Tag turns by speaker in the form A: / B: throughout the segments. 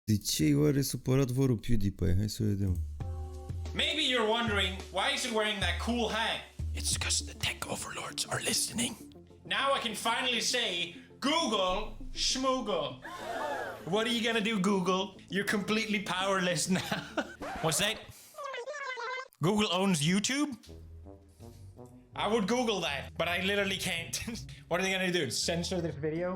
A: De ce oare supărat vorul PewDiePie? Hai să vedem.
B: Maybe you're wondering, why is he wearing that cool hat? It's because the tech overlords are listening. Now I can finally say, Google, schmoogle. What are you gonna do, Google? You're completely powerless now. What's that? Google owns YouTube? I would Google that, but I literally can't. What are they gonna do? Censor this video?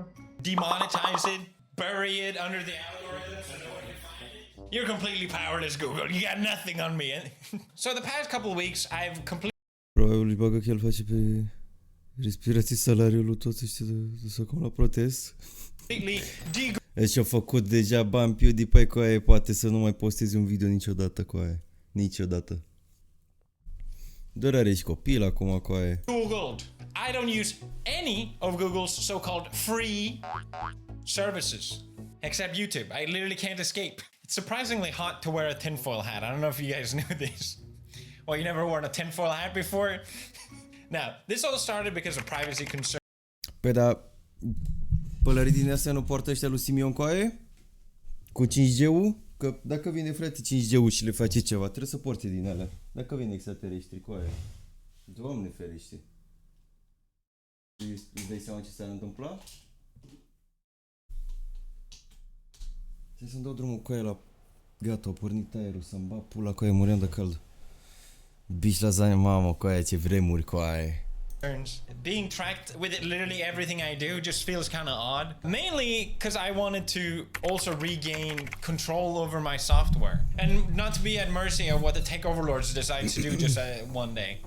B: Demonetize it? Bury it under the algorithm so no one can find it? You're completely powerless, Google. You got nothing on me. So the past couple of weeks, I've completely...
A: Probabil îi bagă că el face pe respirații salariul lui toți ăștia de să cum la protest. Deci a făcut deja bani PewDiePie cu aia, poate să nu mai postezi un video niciodată cu aia. Niciodată. Doar are și copil acum cu aia.
B: Googled. I don't use any of Google's so-called free services, except YouTube. I literally can't escape. It's surprisingly hot to wear a tinfoil hat. I don't know if you guys knew this. Well, you never worn a tinfoil hat before? Now, this all started because of privacy concerns.
A: Păi da, pălării din astea nu poartă ăștia lui Simion cu aia? Cu 5G-ul? Că dacă vine frate 5G-ul și le face ceva, trebuie să porte din alea. Dacă vine extraterestri cu aia. Doamne ferește. Îți dai seama ce s-ar întâmpla? Trebuie să-mi dau drumul cu aia la... Gata, a pornit aerul, să-mi bat pula cu aia, muream de cald. Bici la zane, mamă, cu aia, ce vremuri cu aia.
B: Being tracked with it, literally everything I do just feels kind of odd. Mainly because I wanted to also regain control over my software and not to be at mercy of what the tech overlords decide to do just one day.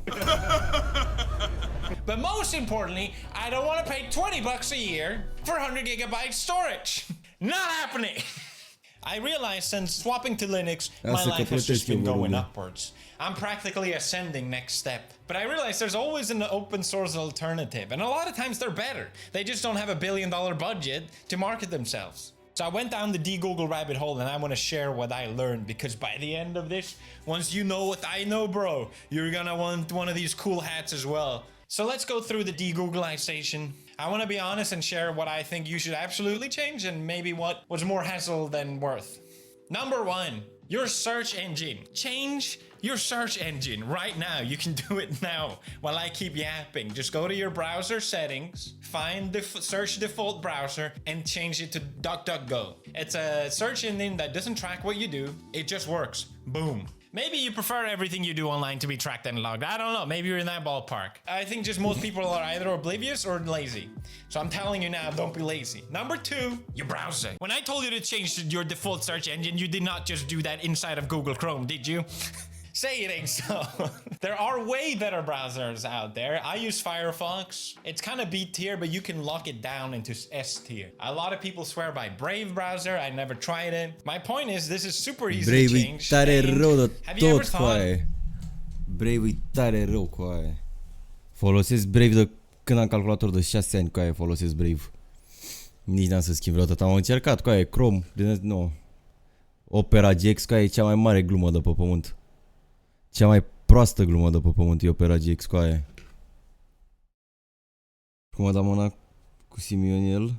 B: But most importantly, I don't want to pay $20 a year for 100 gigabyte storage. Not happening. I realized since swapping to Linux, my life has just been going upwards. I'm practically ascending next step. But I realized there's always an open source alternative, and a lot of times they're better. They just don't have $1 billion budget to market themselves. So I went down the de-Google rabbit hole, and I want to share what I learned, because by the end of this, once you know what I know, bro, you're gonna want one of these cool hats as well. So let's go through the de-Googleization. I want to be honest and share what I think you should absolutely change and maybe what was more hassle than worth. Number one, your search engine. Change your search engine right now. You can do it now while I keep yapping. Just go to your browser settings, find the search default browser and change it to DuckDuckGo. It's a search engine that doesn't track what you do. It just works. Boom. Maybe you prefer everything you do online to be tracked and logged. I don't know. Maybe you're in that ballpark. I think just most people are either oblivious or lazy. So I'm telling you now, don't be lazy. Number two, your browser. When I told you to change your default search engine, you did not just do that inside of Google Chrome, did you? Say it ain't so. There are way better browsers out there. I use Firefox. It's kind of B tier, but you can lock it down into S tier. A lot of people swear by Brave browser. I never tried it. My point is, this is super easy
A: Brave
B: to change.
A: Tare rău de
B: have you ever
A: tot cu
B: thought?
A: aia. Brave e tare rău cu aia. Folosesc Brave de când am calculator de 6 ani cu aia folosesc Brave. Nici n-am să schimb vreodată. Am încercat cu aia Chrome. Nu. Opera GX cu aia e cea mai mare glumă de pe pământ. Cea mai proastă glumă de pe pământ e Opera GX cu aia. Cum a dat mâna cu Simioniel?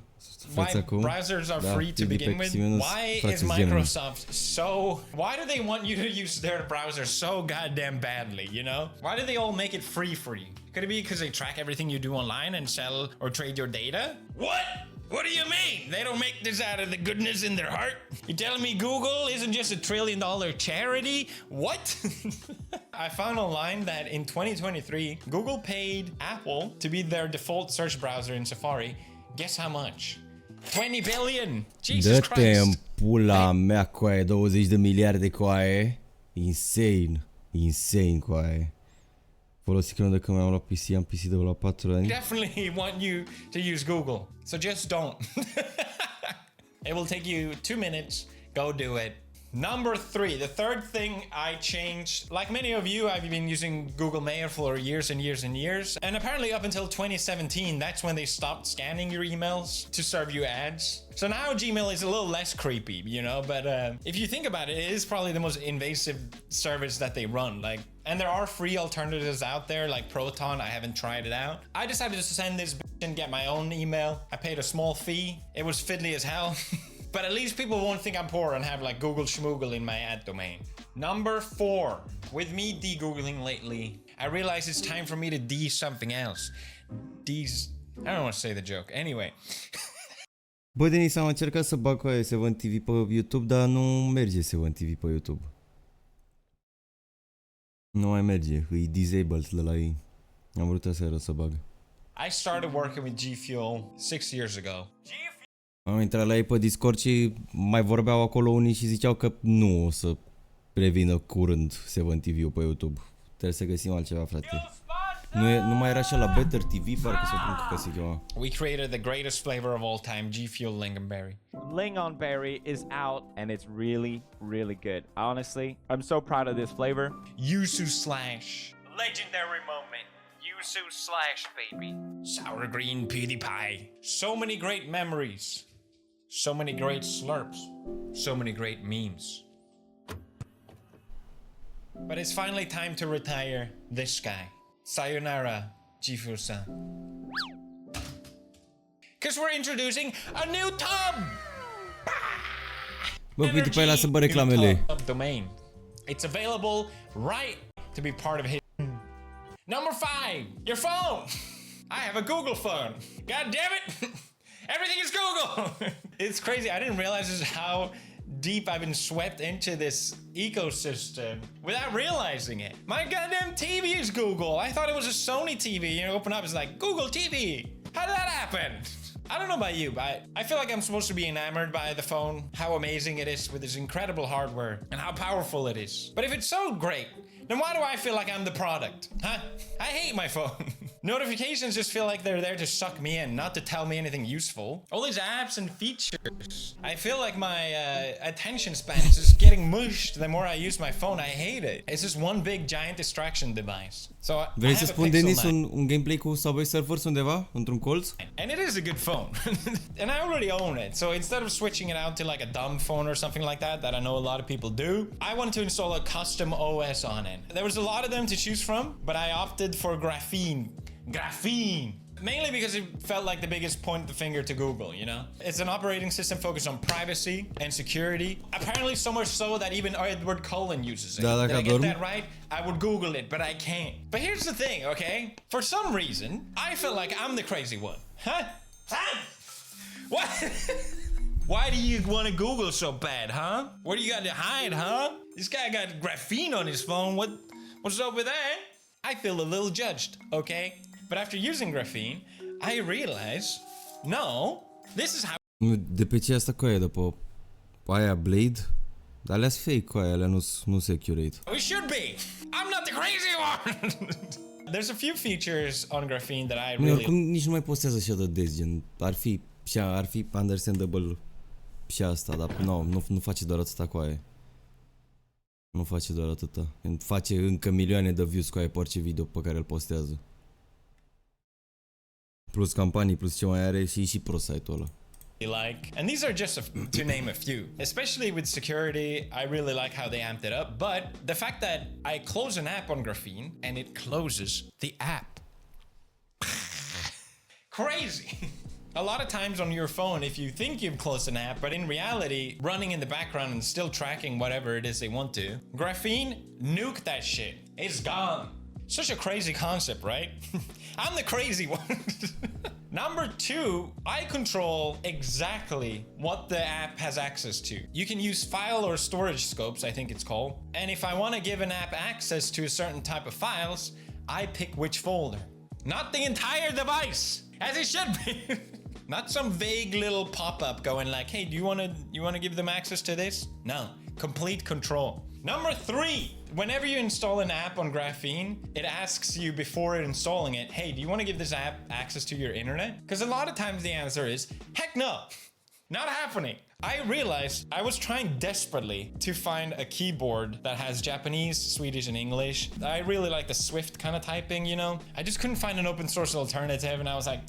B: Why browsers are free to begin with? Why is Microsoft so... Why do they want you to use their browser so goddamn badly, you know? Why do they all make it free for you? Could it be because they track everything you do online and sell or trade your data? What? What do you mean? They don't make this out of the goodness in their heart? You telling me Google isn't just $1 trillion charity? What? I found online that in 2023, Google paid Apple to be their default search browser in Safari. Guess how much? 20 billion! Jesus Christ!
A: Dă-te în pula mea cu aia, 20 de miliarde cu aia. Insane. Insane cu aia. Folosi când de când mi-am luat PC, am PC de la 4 ani.
B: Definitely want you to use Google. So just don't. It will take you 2 minutes. Go do it. Number three, the third thing I changed, like many of you, I've been using Google Mail for years and years and years. And apparently up until 2017, that's when they stopped scanning your emails to serve you ads. So now Gmail is a little less creepy, you know, but if you think about it, it is probably the most invasive service that they run. And there are free alternatives out there like Proton. I haven't tried it out. I decided to send this bitch and get my own email. I paid a small fee. It was fiddly as hell. but at least people won't think I'm poor and have like Google Schmoogle in my ad domain. Number 4, with me de-googling lately, I realize it's time for me to de something else. I don't want to say the joke. Anyway.
A: Bă, Denis, am încercat să bag cu aia 7TV pe YouTube, dar nu merge 7TV pe YouTube. Nu mai merge, e disabled de la ei. Am vrut aseară să bag.
B: I started working with G Fuel 6 years ago.
A: Am intrat la ei pe Discord și mai vorbeau acolo unii și ziceau că nu o să revină curând 7TV pe YouTube. Trebuie să găsim altceva, frate. Nu mai era așa la Better TV, parcă să pun că se chema.
B: We created the greatest flavor of all time, G Fuel Lingonberry.
C: Lingonberry is out and it's really, really good. Honestly, I'm so proud of this flavor.
B: Yuzu slash. Legendary moment. Yuzu slash, baby. Sour green PewDiePie. So many great memories. So many great slurps. So many great memes. But it's finally time to retire this guy. Sayonara, Jifu-san. Because we're introducing a new tub!
A: Bă, PewDiePie, lasă bă reclamele.
B: Domain. It's available right to be part of his. Number 5, your phone. I have a Google phone. God damn it. Everything is Google. It's crazy. I didn't realize just how deep I've been swept into this ecosystem without realizing it. My goddamn TV is Google. I thought it was a Sony TV. You know, open up, it's like Google TV. How did that happen? I don't know about you, but I feel like I'm supposed to be enamored by the phone, how amazing it is with its incredible hardware and how powerful it is. But if it's so great, then why do I feel like I'm the product? Huh? I hate my phone. Notifications just feel like they're there to suck me in, not to tell me anything useful. All these apps and features. I feel like my attention span is just getting mushed the more I use my phone. I hate it. It's just one big giant distraction device. So
A: Vrei să spun, Denis, un gameplay cu Subway Surfers undeva, într-un colț?
B: And it is a good phone. And I already own it. So instead of switching it out to like a dumb phone or something like that I know a lot of people do, I wanted to install a custom OS on it. There was a lot of them to choose from, but I opted for Graphene. Mainly because it felt like the biggest point of the finger to Google, you know? It's an operating system focused on privacy and security. Apparently so much so that even Edward Cullen uses it. Did I get that right? I would Google it, but I can't. But here's the thing, okay? For some reason, I feel like I'm the crazy one. Huh? What? Why do you want to Google so bad, huh? What do you got to hide, huh? This guy got graphene on his phone. What's up with that? I feel a little judged, okay? But after using graphene, I realize, no, this is how...
A: De pe ce asta cu aia, după aia Blade? Dar alea-s fake cu aia, alea nu accurate.
B: We should be! I'm not the crazy one! There's a few features on graphene that I really...
A: Oricum nici nu mai postează așa de des, gen, ar fi understandable și asta, dar nu face doar atâta cu aia. Nu face doar atâta. Face încă milioane de views cu aia pe orice video pe care îl postează. Plus campanii, plus ce mai are și pro site-ul ăla.
B: Like, and these are just to name a few. Especially with security, I really like how they amped it up. But the fact that I close an app on Graphene and it closes the app. Crazy. A lot of times on your phone, if you think you've closed an app, but in reality, running in the background and still tracking whatever it is they want to, Graphene, nuke that shit. It's gone. Such a crazy concept, right? I'm the crazy one. Number 2, I control exactly what the app has access to. You can use file or storage scopes, I think it's called. And if I want to give an app access to a certain type of files, I pick which folder. Not the entire device, as it should be. Not some vague little pop-up going like, hey, do you want to give them access to this? No, complete control. Number 3, whenever you install an app on Graphene, it asks you before installing it, hey, do you want to give this app access to your internet? Because a lot of times the answer is, heck no, not happening. I realized I was trying desperately to find a keyboard that has Japanese, Swedish, and English. I really like the Swift kind of typing, you know? I just couldn't find an open source alternative, and I was like,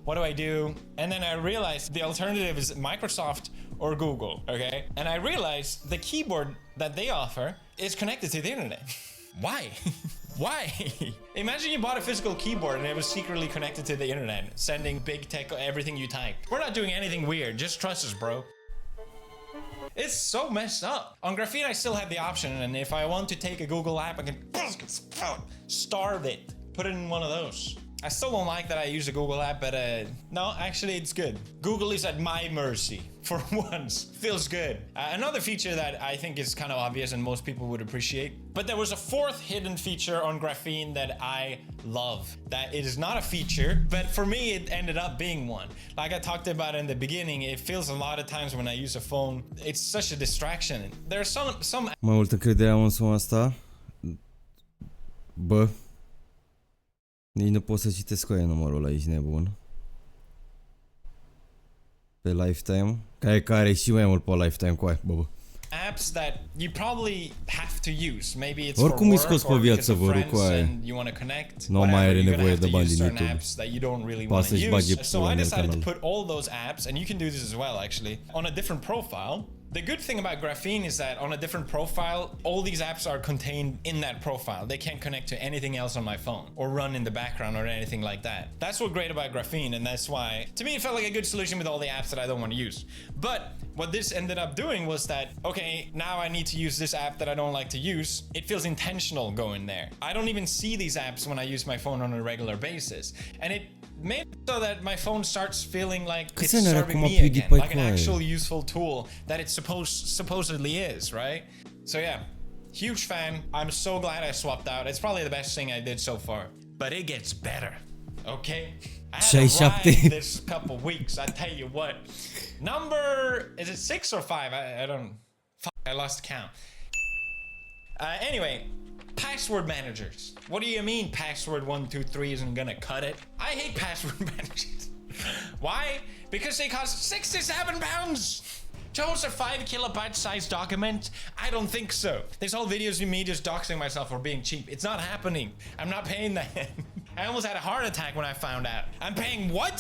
B: what do I do? And then I realized the alternative is Microsoft or Google, okay? And I realized the keyboard that they offer is connected to the internet. Why? Why? Imagine you bought a physical keyboard and it was secretly connected to the internet, sending big tech everything you type. We're not doing anything weird, just trust us, bro. It's so messed up. On Graphene, I still have the option, and if I want to take a Google app, I can starve it, put it in one of those. I still don't like that I use a Google app, but no, actually it's good. Google is at my mercy for once. Feels good. Another feature that I think is kind of obvious and most people would appreciate, but there was a fourth hidden feature on Graphene that I love. That it is not a feature, but for me it ended up being one. Like I talked about in the beginning, it feels a lot of times when I use a phone, it's such a distraction. There are some
A: Mai multă încredere am în suma asta. Bă. Nici nu pot să citesc cu aia numărul ăla, ești nebun. Pe lifetime. Care și mai mult pe lifetime cu aia, bă.
B: Apps that you probably have to use. Maybe it's
A: oricum
B: for
A: îi scoți pe
B: work or
A: viață
B: because of
A: vărul cu
B: friends
A: aia.
B: and you want to connect.
A: Nu mai are nevoie de bani din YouTube.
B: Apps that you don't really want to use. So I decided to put all those apps, and you can do this as well actually, on a different profile. The good thing about Graphene is that on a different profile, all these apps are contained in that profile. They can't connect to anything else on my phone or run in the background or anything like that. That's what's great about Graphene, and that's why, to me, it felt like a good solution with all the apps that I don't want to use. But what this ended up doing was that, okay, now I need to use this app that I don't like to use. It feels intentional going there. I don't even see these apps when I use my phone on a regular basis. And it made it so that my phone starts feeling like it's serving me again, like an actual useful tool that it supposedly is, right? So yeah, huge fan. I'm so glad I swapped out. It's probably the best thing I did so far. But it gets better, okay? I had to ride this couple weeks, I tell you what. Is it 6 or 5? I don't, I lost count. Anyway, password managers. What do you mean password 123 isn't gonna cut it? I hate password managers. Why? Because they cost 67 pounds. To host a 5 kilobyte size document? I don't think so. There's all videos of me just doxing myself for being cheap. It's not happening. I'm not paying that. I almost had a heart attack when I found out. I'm paying what?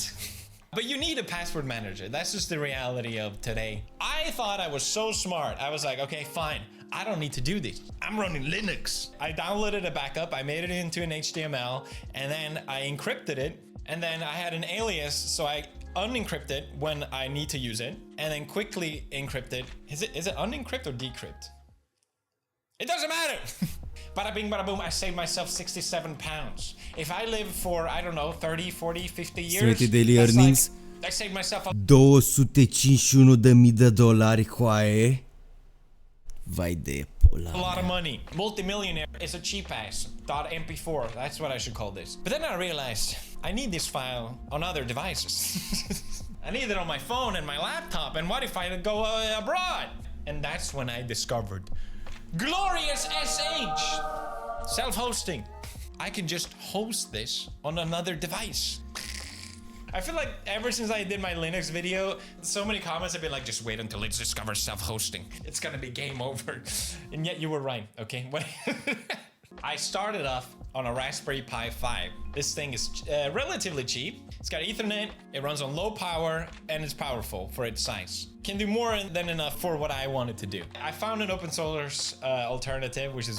B: But you need a password manager. That's just the reality of today. I thought I was so smart. I was like, okay, fine. I don't need to do this. I'm running Linux. I downloaded a backup. I made it into an HTML, and then I encrypted it. And then I had an alias, so I unencrypt it when I need to use it, and then quickly encrypt it. Is it unencrypt or decrypt? It doesn't matter. Bada bing, bada boom, I saved myself 67 pounds. If I live for, I don't know, 30, 40, 50 years,
A: daily earnings.
B: Like, I saved myself a
A: 251.000 de dolari, coaie. Vai de pula.
B: A lot of money. Multimillionaire is a cheap ass. .mp4. That's what I should call this. But then I realized I need this file on other devices. I need it on my phone and my laptop. And what if I go abroad? And that's when I discovered glorious SH. Self-hosting. I can just host this on another device. I feel like ever since I did my Linux video, so many comments have been like, just wait until it discovers self-hosting. It's gonna be game over. And yet you were right, okay? I started off on a Raspberry Pi 5. This thing is relatively cheap. It's got Ethernet, it runs on low power, and it's powerful for its size. Can do more than enough for what I wanted to do. I found an open source alternative, which is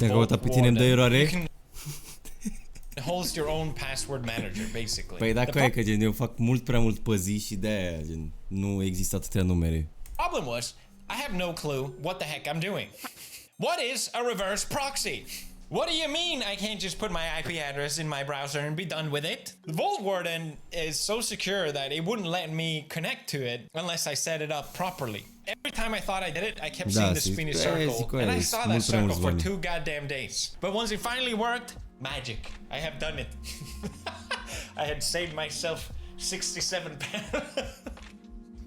B: host your own password manager, basically.
A: Păi dacă e că gen, eu fac mult prea mult pe zi și de-aia gen, nu există atâtea numere.
B: Problem was, I have no clue what the heck I'm doing. What is a reverse proxy? What do you mean I can't just put my IP address in my browser and be done with it? The Vault Warden is so secure that it wouldn't let me connect to it unless I set it up properly. Every time I thought I did it, I kept seeing the spinny circle, and I saw that circle for 2 goddamn days. But once it finally worked, magic. I have done it. I had saved myself 67 pounds.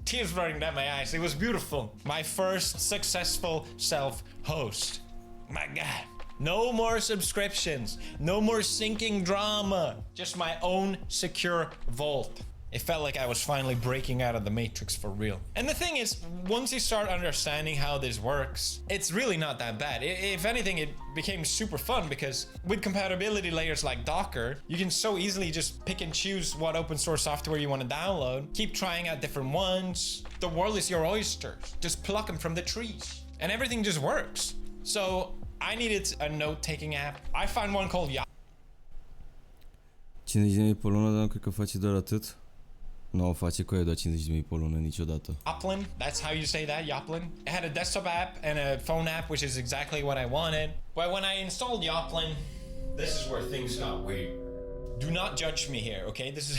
B: Tears running down my eyes. It was beautiful. My first successful self-host. My God. No more subscriptions. No more syncing drama. Just my own secure vault. It felt like I was finally breaking out of the matrix for real. And the thing is, once you start understanding how this works, it's really not that bad. If anything, it became super fun because with compatibility layers like Docker, you can so easily just pick and choose what open source software you want to download, keep trying out different ones. The world is your oyster. Just pluck them from the trees. And everything just works. So I needed a note-taking app. I found one called
A: 50 de lei pe lună, dar nu cred că face doar atât. Nu o face cu doar 50.000 pe lună niciodată.
B: Yoplin, that's how you say that, Yoplin. It had a desktop app and a phone app, which is exactly what I wanted. But when I installed Yoplin, this is where things got weird. Do not judge me here, okay? This is...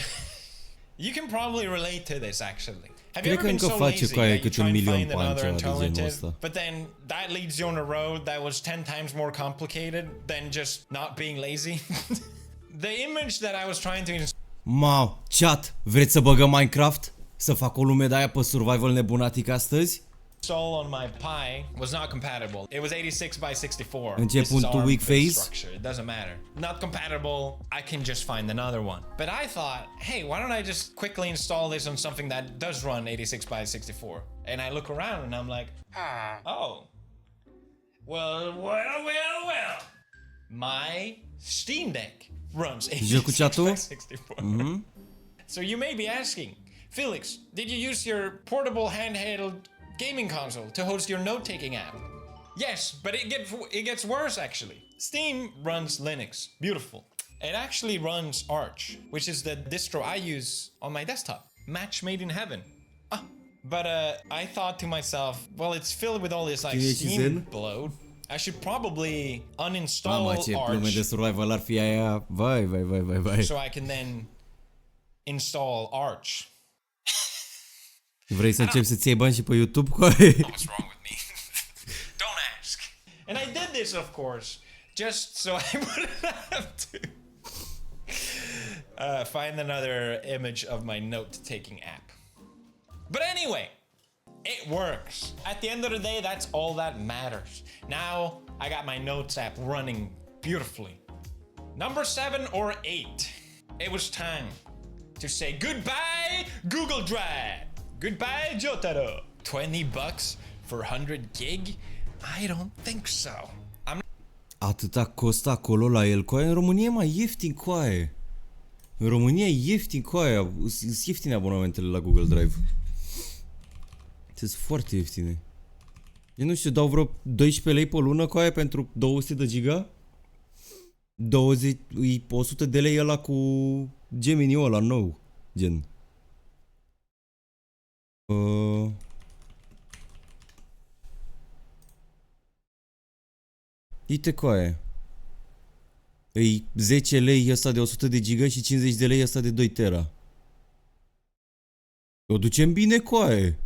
B: You can probably relate to this, actually. Have you ever been so lazy that you try and find another alternative, but then that leads you on a road that was 10 times more complicated than just not being lazy? The image that I was trying to
A: Mau, chat, vreți să băgăm Minecraft? Să fac o lume de-aia pe survival nebunatic astăzi?
B: install on my Pi was not compatible. It was 86 by 64.
A: Începutul weak phase?
B: It doesn't matter. Not compatible. I can just find another one. But I thought, hey, why don't I just quickly install this on something that does run 86 by 64? And I look around and I'm like, oh. Well. My Steam Deck runs 86 by 64. So you may be asking, Felix, did you use your portable handheld gaming console to host your note-taking app? Yes, but it gets worse actually. Steam runs Linux. Beautiful. It actually runs Arch, which is the distro I use on my desktop. Match made in heaven. But I thought to myself, well, it's filled with all this like Steam bloat. I should probably uninstall Arch.
A: De survival ar fi aia. Vai.
B: So I can then install Arch.
A: Vrei să începi să-ți iei bani și pe YouTube?
B: What's wrong with me? Don't ask. And I did this, of course, just so I wouldn't have to find another image of my note-taking app. But anyway, it works. At the end of the day, that's all that matters. Now, I got my notes app running beautifully. Number 7 or 8. It was time to say goodbye, Google Drive. Goodbye, Jotaro. $20 for 100 gig? I don't think so.
A: Atâta costă acolo la el, coaie? În România e mai ieftin, coaie. În România e ieftin, coaie. Sunt ieftine abonamentele la Google Drive. Sunt foarte ieftine. Eu nu știu, dau vreo 12 lei pe lună, coaie, pentru 200 de giga? 100 de lei ăla cu Gemini-ul ăla nou, gen. Uite, coaie. E 10 lei ăsta de 100 de giga și 50 de lei ăsta de 2 tera. O ducem bine, coaie.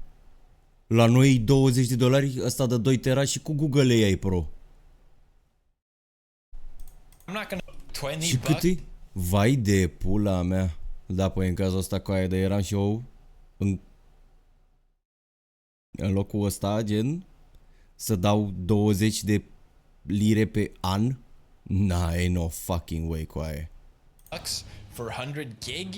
A: La noi $20 ăsta de 2 tera și cu Google AI Pro. Și cât e? Vai de pula mea. Da, păi în cazul ăsta, coaie, de eram și eu în locul ăsta, gen, să dau 20 de lire pe an? Nah, ain't no fucking way, coaie.
B: For 100 gig?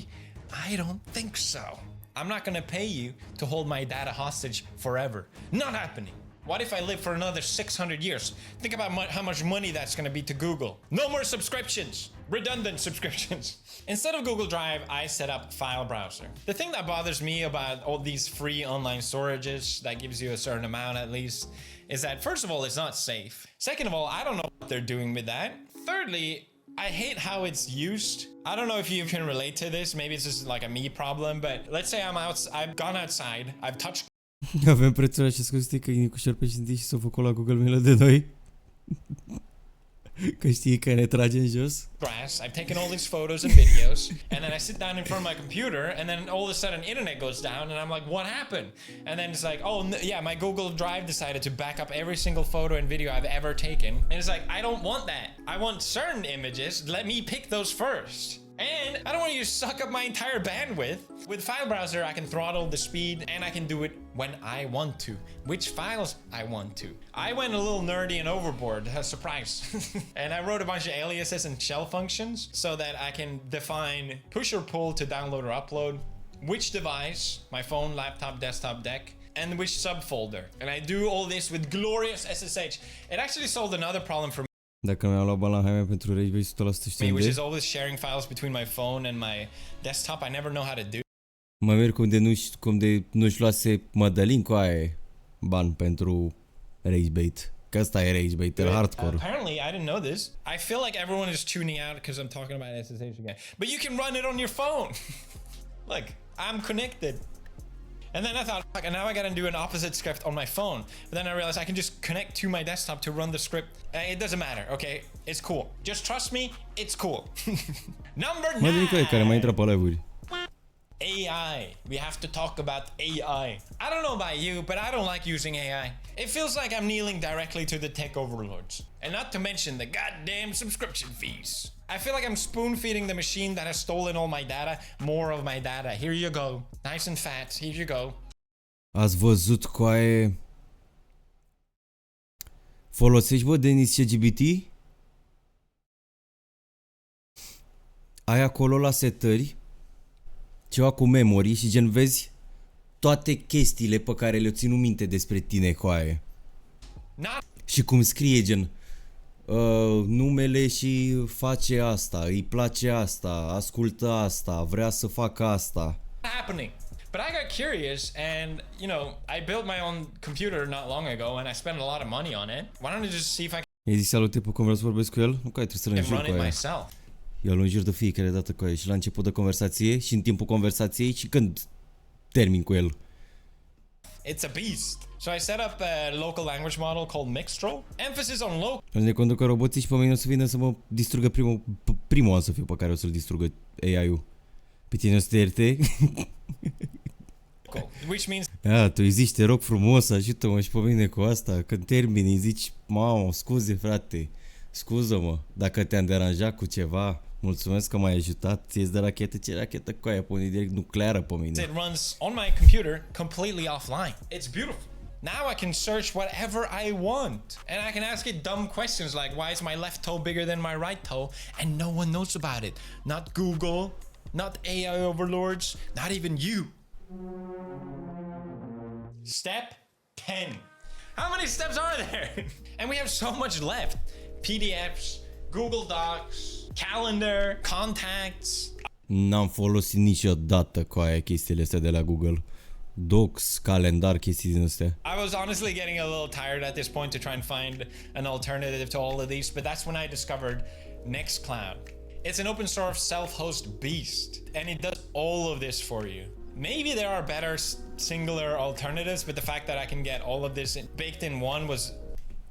B: I don't think so. I'm not gonna pay you to hold my data hostage forever. Not happening. What if I live for another 600 years? Think about how much money that's gonna be to Google. No more subscriptions. Redundant subscriptions. Instead of Google Drive, I set up File Browser. The thing that bothers me about all these free online storages that gives you a certain amount at least is that, first of all, it's not safe. Second of all, I don't know what they're doing with that. Thirdly, I hate how it's used. I don't know if you can relate to this. Maybe it's just like a me problem, but let's say I've gone outside, I've touched.
A: Avem prețul așa scos că e cu șerpe și s-a făcut la Google Mail de noi. Că știi că ne trage în jos.
B: Grass. I've taken all these photos and videos, and then I sit down in front of my computer, and then all of a sudden internet goes down, and I'm like, what happened? And then it's like, oh yeah, my Google Drive decided to back up every single photo and video I've ever taken. And it's like, I don't want that. I want certain images. Let me pick those first. And I don't want you to suck up my entire bandwidth. With File Browser, I can throttle the speed, and I can do it when I want to. Which files I want to. I went a little nerdy and overboard, a surprise. And I wrote a bunch of aliases and shell functions so that I can define push or pull to download or upload, which device, my phone, laptop, desktop, deck, and which subfolder. And I do all this with glorious SSH. It actually solved another problem for me.
A: Dacă mi-am luat bani la Jaime pentru Rage, vei 100% știi
B: which is always sharing files between my phone and my desktop. I never know how to do.
A: Mă merg cum de nu-și luase Mădălin cu aia bani pentru Rage Bait. Că ăsta e Rage Bait, hardcore.
B: Apparently, I didn't know this. I feel like everyone is tuning out because I'm talking about SSH again. But you can run it on your phone. Look. I'm connected. And then I thought, fuck, and now I gotta do an opposite script on my phone. But then I realized I can just connect to my desktop to run the script. It doesn't matter, okay? It's cool. Just trust me, it's cool. Number 9.
A: Care mai intră pe live-uri.
B: AI. We have to talk about AI. I don't know about you, but I don't like using AI. It feels like I'm kneeling directly to the tech overlords. And not to mention the goddamn subscription fees. I feel like I'm spoon feeding the machine that has stolen all my data, more of my data. Here you go. Nice and fat. Here you go.
A: Ați văzut coaie? Folosești, bă, Denis CGBT? Ai acolo la setări ceva cu memory și gen vezi toate chestiile pe care le-o țin minte despre tine, coaie. Și cum scrie gen numele și face asta, îi place asta, ascultă asta, vrea să facă asta.
B: Happening. But I got curious and, you know, I built my own computer not long ago and I spent a lot of money on it. Why don't I just see if I
A: I-ai zis salute pe cum vreau să vorbesc cu el? Nu, că trebuie să-l înjur cu aia. Eu îl înjur de fiecare dată cu aia și la început de conversație și în timpul conversației și când termin cu el.
B: It's a beast. So I set up a local language model called Mixtro. Emphasis on local.
A: Ne conducă roboții și pe mine o să vină să mă distrugă primul an să fiu pe care o să-l distrugă AI-ul. Pe tine o să te ierte?
B: Which means...
A: Tu îi zici, te rog frumos, ajută-mă și pe mine cu asta. Când termini, îi zici, mamă, scuze frate, scuză-mă, dacă te-am deranjat cu ceva, mulțumesc că m-ai ajutat, ție-ți de rachetă, ce rachetă cu aia, pune direct nucleară pe mine.
B: It runs on my computer completely offline. It's beautiful. Now I can search whatever I want. And I can ask it dumb questions like, why is my left toe bigger than my right toe? And no one knows about it. Not Google, not AI overlords, not even you. Step 10. How many steps are there? And we have so much left. PDFs, Google Docs, calendar, contacts.
A: N-am folosit niciodată cu aia chestiile astea de la Google. Docs, calendar, chestii din astea.
B: I was honestly getting a little tired at this point to try and find an alternative to all of these, but that's when I discovered Nextcloud. It's an open source self-host beast, and it does all of this for you. Maybe there are better singular alternatives, but the fact that I can get all of this baked in one was...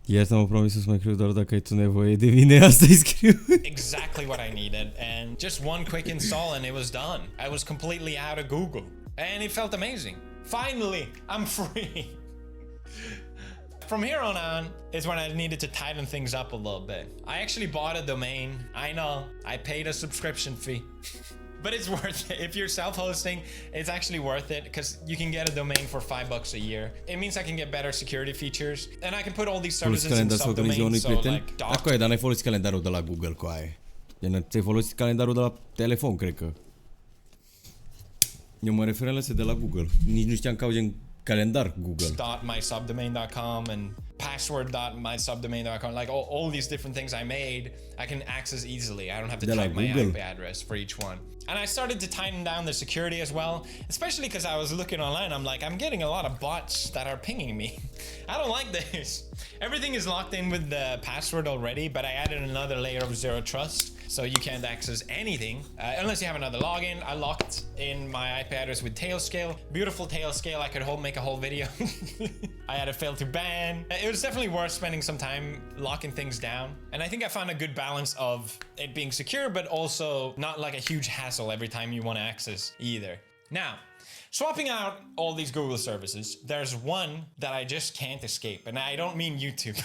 A: Iată, m-am promis să-ți mai scriu doar dacă ai tu nevoie de mine, asta-i scriu.
B: Exactly what I needed, and just one quick install and it was done. I was completely out of Google, and it felt amazing. Finally, I'm free. From here on is when I needed to tighten things up a little bit. I actually bought a domain. I know, I paid a subscription fee. But it's worth it. If you're self-hosting, it's actually worth it because you can get a domain for $5 a year. It means I can get better security features and I can put all these services in subdomains. So like
A: Acolo, dar n-ai folosit calendarul de la Google cu aia. Ți-ai folosit calendarul de la telefon, cred că. Eu mă refer la astea de la Google. Nici nu știam că au gen calendar Google.
B: .mysubdomain.com and password.mysubdomain.com, like all these different things I made, I can access easily. I don't have to type my IP address for each one. And I started to tighten down the security as well, especially because I was looking online. I'm like, I'm getting a lot of bots that are pinging me. I don't like this. Everything is locked in with the password already, but I added another layer of zero trust. So you can't access anything unless you have another login. I locked in my IP address with Tailscale. Beautiful Tailscale. I could make a whole video. I had a fail to ban. It was definitely worth spending some time locking things down. And I think I found a good balance of it being secure, but also not like a huge hassle every time you want to access either. Now, swapping out all these Google services, there's one that I just can't escape. And I don't mean YouTube.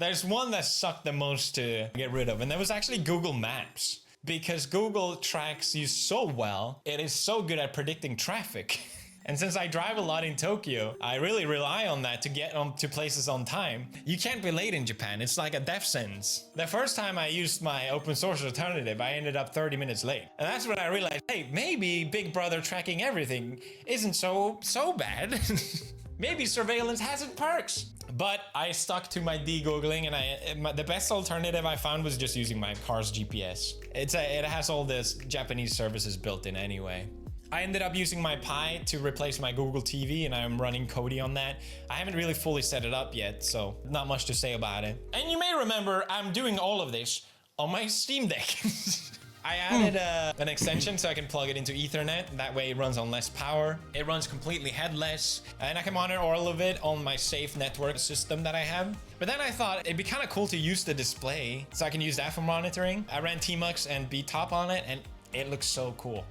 B: There's one that sucked the most to get rid of, and that was actually Google Maps. Because Google tracks you so well, it is so good at predicting traffic. And since I drive a lot in Tokyo, I really rely on that to get to places on time. You can't be late in Japan. It's like a death sentence. The first time I used my open source alternative, I ended up 30 minutes late. And that's when I realized, hey, maybe Big Brother tracking everything isn't so bad. Maybe surveillance has its perks. But I stuck to my de-googling, and the best alternative I found was just using my car's GPS. It has all this Japanese services built in anyway. I ended up using my Pi to replace my Google TV, and I'm running Kodi on that. I haven't really fully set it up yet, so not much to say about it. And you may remember I'm doing all of this on my Steam Deck. I added an extension so I can plug it into Ethernet. That way it runs on less power. It runs completely headless. And I can monitor all of it on my safe network system that I have. But then I thought it'd be kind of cool to use the display so I can use that for monitoring. I ran Tmux and BTop on it and it looks so cool.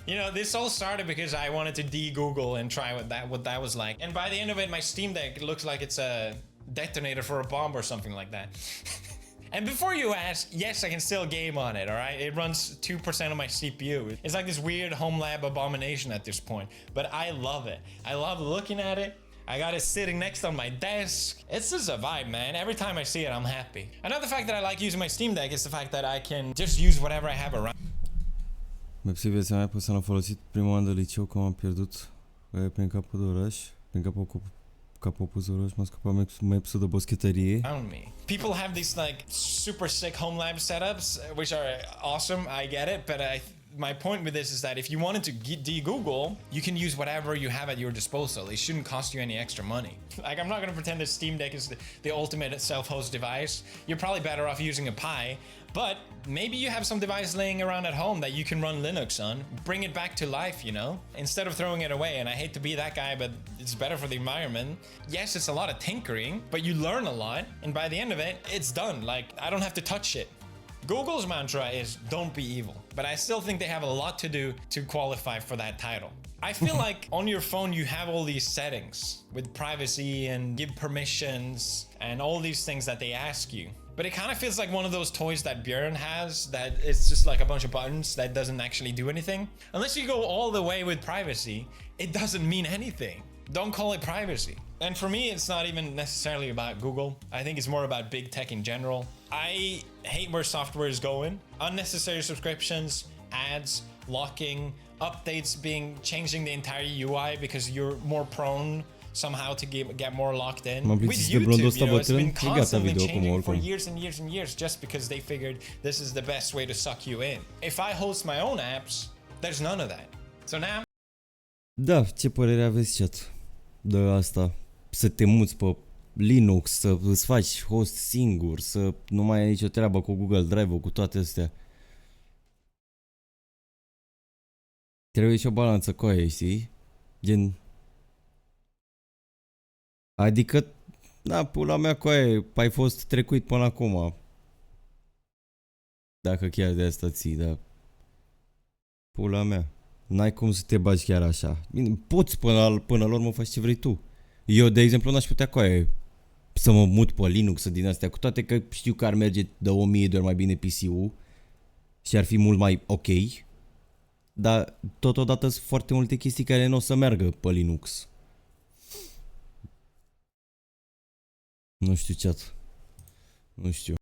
B: You know, this all started because I wanted to de-Google and try what that was like. And by the end of it, my Steam Deck looks like it's a detonator for a bomb or something like that. And before you ask, yes, I can still game on it, all right? It runs 2% of my CPU. It's like this weird home lab abomination at this point, but I love it. I love looking at it. I got it sitting next on my desk. It's just a vibe, man. Every time I see it, I'm happy. Another fact that I like using my Steam Deck is the fact that I can just use whatever I have around.
A: Mepsi viața mea, până l-am folosit prima an de liceu, că m-am pierdut prin capul de oraș, prin capul opus de oraș, m-a scăpat mapsul de boschetărie.
B: People have these like super sick home lab setups, which are awesome. I get it, but my point with this is that if you wanted to de-Google, you can use whatever you have at your disposal. It shouldn't cost you any extra money. Like, I'm not going to pretend that Steam Deck is the ultimate self-host device. You're probably better off using a Pi, but maybe you have some device laying around at home that you can run Linux on. Bring it back to life, you know, instead of throwing it away. And I hate to be that guy, but it's better for the environment. Yes, it's a lot of tinkering, but you learn a lot. And by the end of it, it's done. Like, I don't have to touch it. Google's mantra is don't be evil, but I still think they have a lot to do to qualify for that title. I feel like on your phone you have all these settings with privacy and give permissions and all these things that they ask you. But it kind of feels like one of those toys that Björn has that it's just like a bunch of buttons that doesn't actually do anything. Unless you go all the way with privacy, it doesn't mean anything. Don't call it privacy. And for me, it's not even necessarily about Google. I think it's more about big tech in general. I hate where software is going. Unnecessary subscriptions, ads, locking, updates changing the entire UI because you're more prone somehow to get more locked in. With YouTube, you know, it's been constantly changing for years and years and years just because they figured this is the best way to suck you in. If I host my own apps, there's none of that. So now...
A: Da, ce părere aveți, chat, de asta? Să te muți pe Linux, să îți faci host singur, să nu mai ai nicio treabă cu Google Drive-ul, cu toate astea. Trebuie și o balanță cu aia, știi? Gen... Adică, da, pula mea cu aia, ai fost trecut până acum. Dacă chiar de asta ții, da. Pula mea. N-ai cum să te bagi chiar așa. Bine, poți până la urmă faci ce vrei tu. Eu, de exemplu, n-aș putea cu aia să mă mut pe Linux din astea, cu toate că știu că ar merge de 1000 de ori mai bine PC-ul și ar fi mult mai ok. Dar totodată sunt foarte multe chestii care nu o să meargă pe Linux. Nu știu, chat. Nu știu.